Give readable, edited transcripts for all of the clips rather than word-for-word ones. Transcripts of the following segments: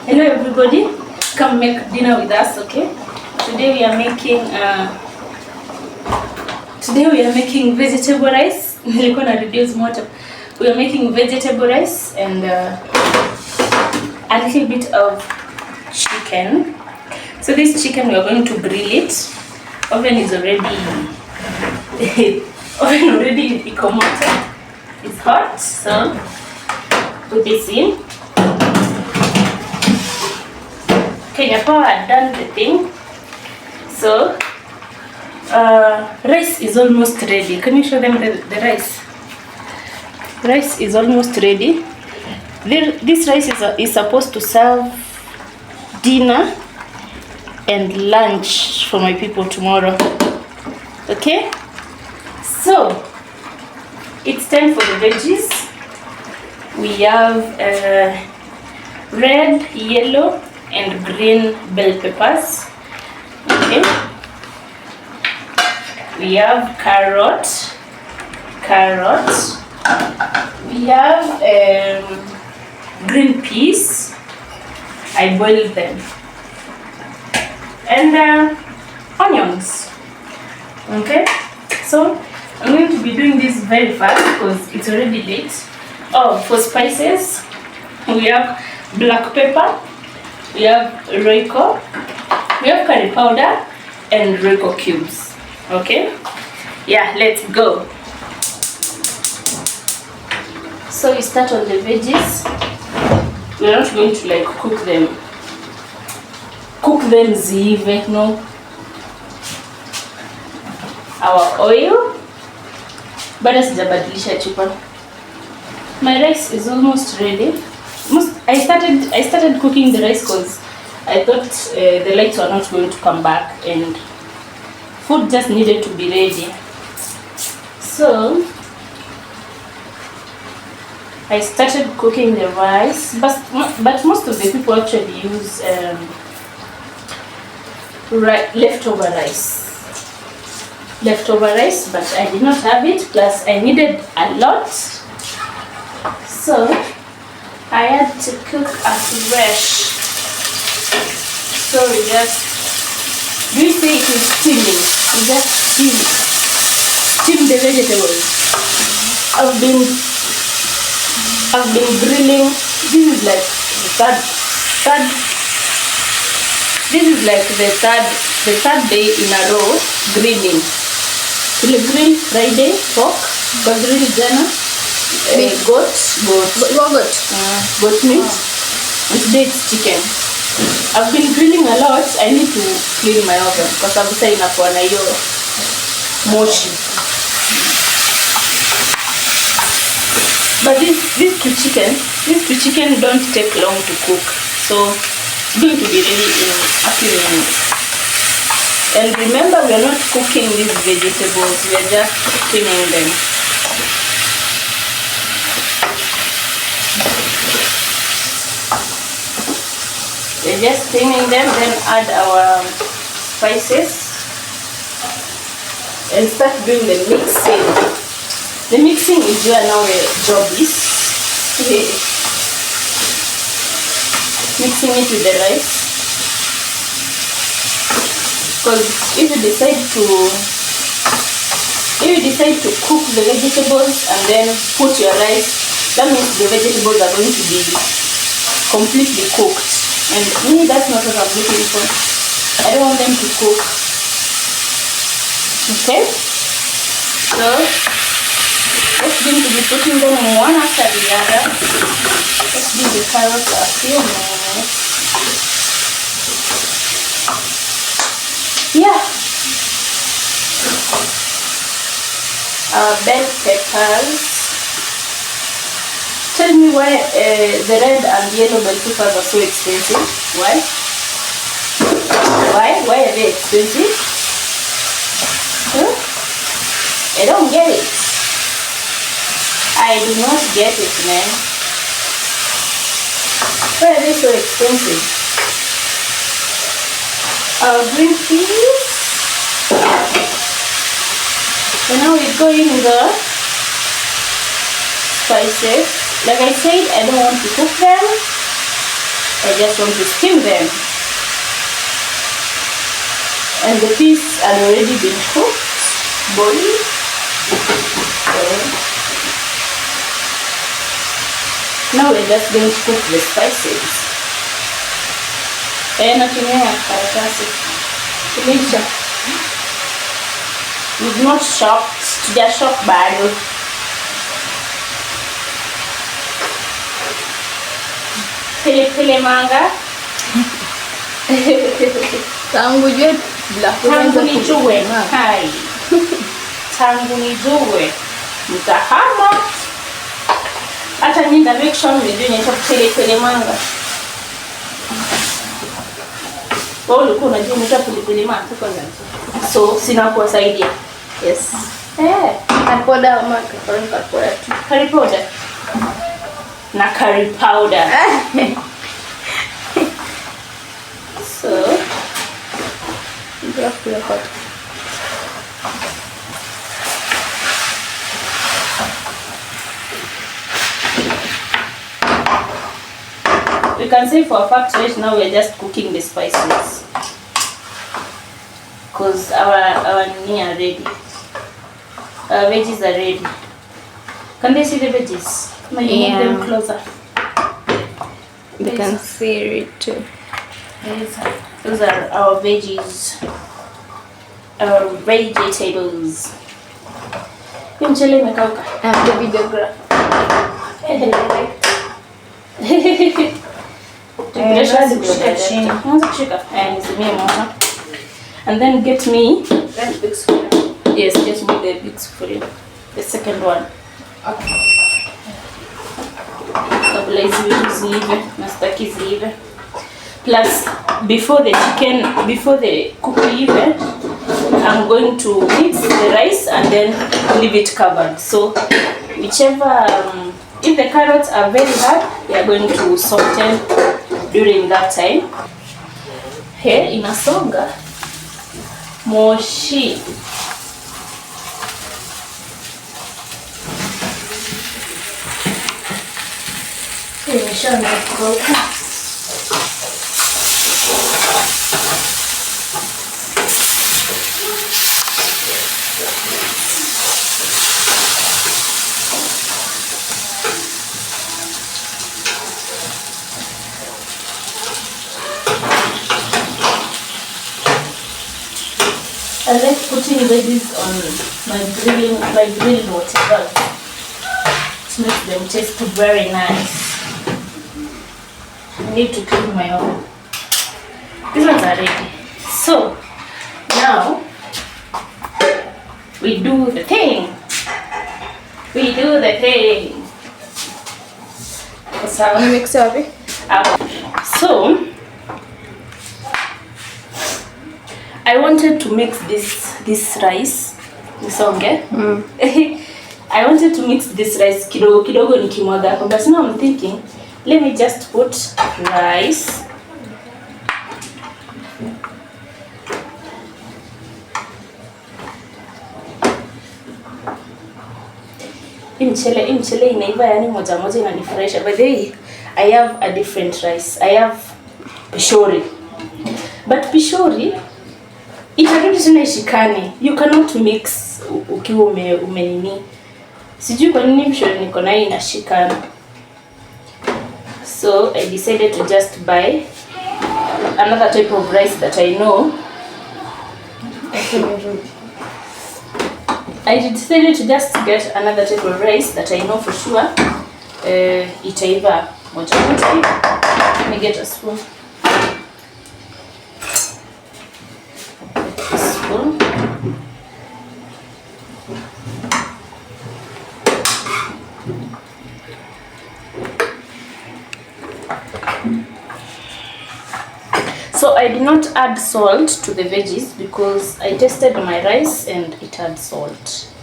Hello everybody, come make dinner with us, okay? Today we are making vegetable rice. Nilikuwa na reduce moto. We are making vegetable rice and a little bit of chicken. So this chicken we are going to grill it. Oven is already commodity. It's hot, so put this in. Kenya Power had done the thing. So rice is almost ready. Can you show them the rice? Rice is almost ready. This rice is supposed to serve dinner and lunch for my people tomorrow. Okay? So it's time for the veggies. We have red, yellow, and green bell peppers. Okay. We have carrot. We have green peas. I boiled them. And onions. Okay. So I'm going to be doing this very fast because it's already late. Oh, for spices, we have black pepper. We have Royco, we have curry powder, and Royco cubes. Okay? Yeah, let's go. So we start on the veggies. We're not going to like cook them zive, no. Our oil. Bado sijabadilisha chupa. My rice is almost ready. I started cooking the rice because I thought the lights were not going to come back and food just needed to be ready. So I started cooking the rice, but most of the people actually use leftover rice, but I did not have it, plus I needed a lot, so I had to cook afresh. So we just, do you say it is steaming? We just steam the vegetables. I've been grilling. This is like the third day in a row grilling. We'll grill Friday pork, but grill jana. Goat meat, and today it's chicken. I've been grilling a lot. I need to clean my oven because I'm saying inakuwa na hiyo moshi. But these two chicken don't take long to cook, so it's going to be ready in a few minutes. And remember, we are not cooking these vegetables; we are just steaming them. We're just steaming them, then add our spices and start doing the mixing. The mixing is where now the job is. Mixing it with the rice. Because if you decide to cook the vegetables and then put your rice, that means the vegetables are going to be completely cooked. And me, that's not what I'm looking for. I don't want them to cook. Okay? So, let's going to be putting them one after the other. Let's give the carrots a few minutes. Yeah. Our bell peppers. Tell me why the red and yellow bell peppers are so expensive. Why? Why are they expensive? Huh? I don't get it. I do not get it, man. Why are they so expensive? Our green peas. So now we go in the spices. Like I said, I don't want to cook them. I just want to steam them. And the peas had already been cooked, boiled. Now we're just going to cook the spices. Natumia karatasi. Tulisha. We've not shocked. Just shock bado. Pile manga. Tangu jue tangu nijue. Hai. Tangu nijue. Mtahama. Hata ninda make sure nijue nyeto pile manga. Wewe ulikuwa unajua nita pile manga kwa nini? So sina kuwasaidia. yes. Curry powder ama curry powder tu. Curry powder. Na curry powder. So ndio kula hot. We can say for a fact right now we are just cooking the spices. Because our nini are ready. Our veggies are ready. Can they see the veggies? Can you move them closer? You can see it too. Those are our veggies. Our vegetables. Mchele imekauka. I'm the videographer. And then get me that big spoon. Yes, get me the big spoon. The second one. Okay. Kabla hizi vitu ziive, nastaki ziive. Plus, before the cookie even, I'm going to mix the rice and then leave it covered. So, whichever, if the carrots are very hard, we are going to soften during that time. Here, inasonga moshi. Imeshaanza kukauka. I like putting veggies on my grilling whatever. It makes them taste very nice. I need to clean my oven. These ones are ready. So now we do the thing. We do the thing. Sawa, mix wapi? So I wanted to mix this rice. Nisonge. I wanted to mix this rice kidogo nikimwaga hapo, but now I'm thinking let me just put rice. Mchele inaiva yani moja inanifurahisha. By the way, I have a different rice. I have pishori. But pishori itarudi tena ishikane. You cannot mix ukiwa umenini. Sijui kwa nini pishori niko nayo inashikana. So I decided to just buy another type of rice that I know. I decided to just get another type of rice that I know for sure itaiva moja. Let me get a spoon. So I did not add salt to the veggies because I tasted my rice and it had salt.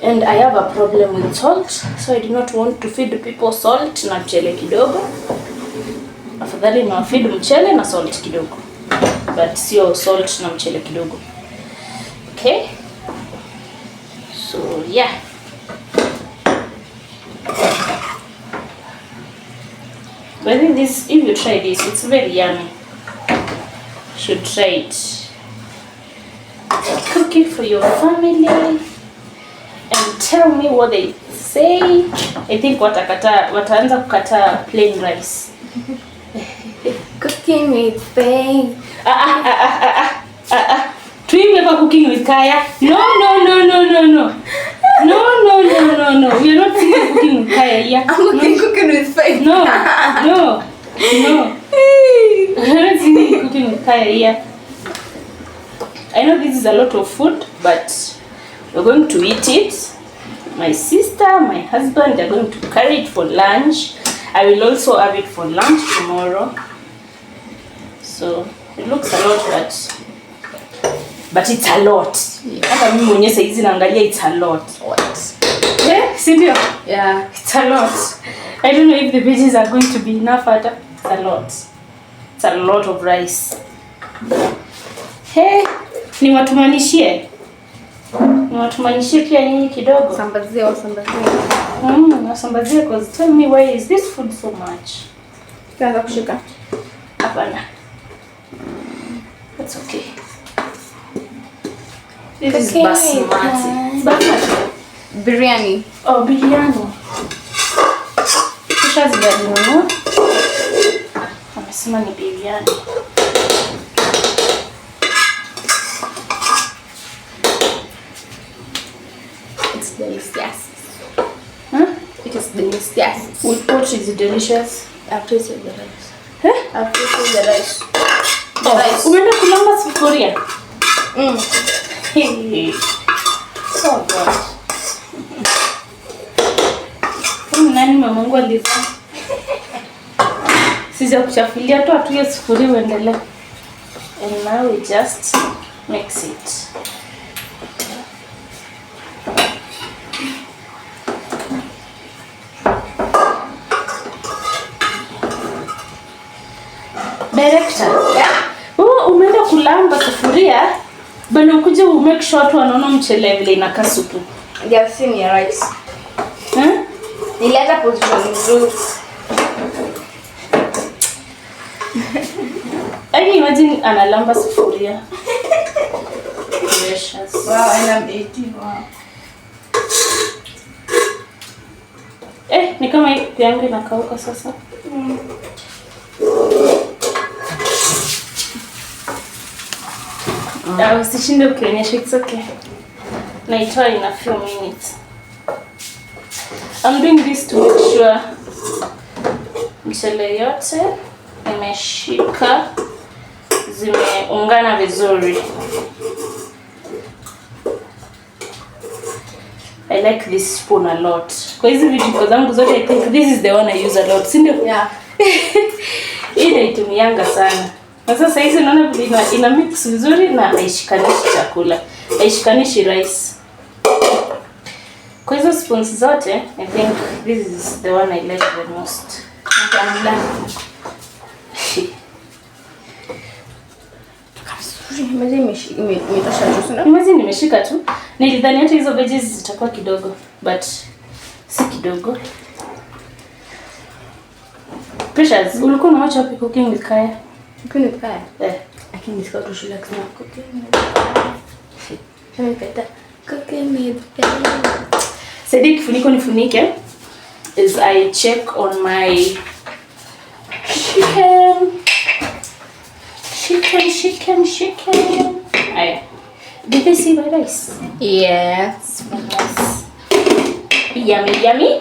And I have a problem with salt, so I did not want to feed people salt na mchele kidogo. Afadhali na feed mchele na salt kidogo. But sio salt na mchele kidogo. Okay? So yeah. But I think this, if you try this, it's very yummy. You should try it. Cook it for your family and tell me what they say. I think wataanza kukata plain rice. Cooking with faith. Tuimbe kwa cooking with Kaya. No. We are not singing cooking with Kaya here. I'm cooking with faith. No. We are not singing cooking with Kaya here. I know this is a lot of food, but we're going to eat it. My sister, my husband, they're going to carry it for lunch. I will also have it for lunch tomorrow. So it looks a lot, but it's a lot. Hata mimi mwenyewe saizi naangalia, it's a lot. What? Yeah, sindio? Yeah. It's a lot. I don't know if the veggies are going to be enough. It's a lot. It's a lot of rice. Hey, niwatumanishie pia nyinyi kidogo. Sambazie. Nasambazie, cause tell me, why is this food so much? Kaanza kushika. Hapana. That's okay. This is basmati. Basmati. Biryani. Oh, biryani. Kisha zijaninunua. Wamesema ni biryani. It's delicious. Huh? It is delicious. What is delicious? I've tasted the rice. Huh? I've tasted the rice. Oh, Rice. umeenda kulamba sufuria? Mm. So good. Nani mamangu alizaa? Sija kuchafulia tu atuye sufuria uendelee. And now we just mix it. Director, Yeah. Umeenda kulamba sufuria, bado ukuje make sure watu wanaona mchele vile inakaa supu. They have seen your rice. Nileta position nzuri. I imagine analamba sufuria. Precious. Wow, and I'm 18. Wow. Ni kama hii yangu inakauka sasa. Usishinde ukionyesha, it's okay. Naitoa in a few minutes. I'm doing this to make sure mchele yote imeshika, zimeungana vizuri. I like this spoon a lot. Kwa hizi vijiko zangu zote, I think this is the one I use a lot. Si ndio? Yeah. Hii naitumianga sana. Na sasa hizi naona vile ina mix vizuri na haishikanishi chakula. Haishikanishi rice. Kwa hizo spoons zote, I think this is the one I like the most. I'm done. Imagine nimeshika tu. Nilidhani hata hizo veggies zitakuwa kidogo, but si kidogo. Precious, ulikuwa unaacha wapi cooking with Kaya? Cooking with Kaya? Lakini nisika tu shule kusema cooking with Kaya. Cooking with Kaya. Saidi kifuniko nifunike is I check on my chicken. Did they see my rice? Yes. Nice. Yummy.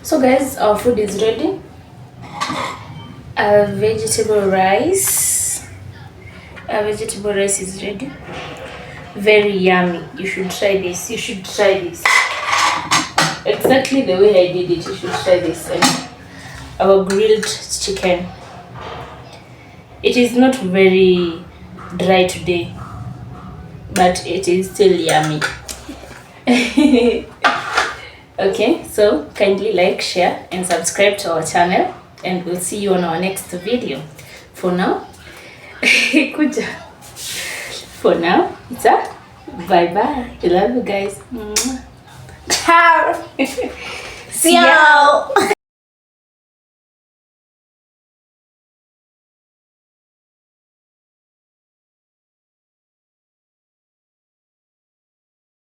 So guys, our food is ready. Our vegetable rice is ready. Very yummy. You should try this. Exactly the way I did it. You should try this. And our grilled chicken. It is not very dry today, but it is still yummy. Okay, so kindly like, share and subscribe to our channel, and we'll see you on our next video. For now, kuja. For now, it's a bye-bye. I love you guys. Ciao. Ciao.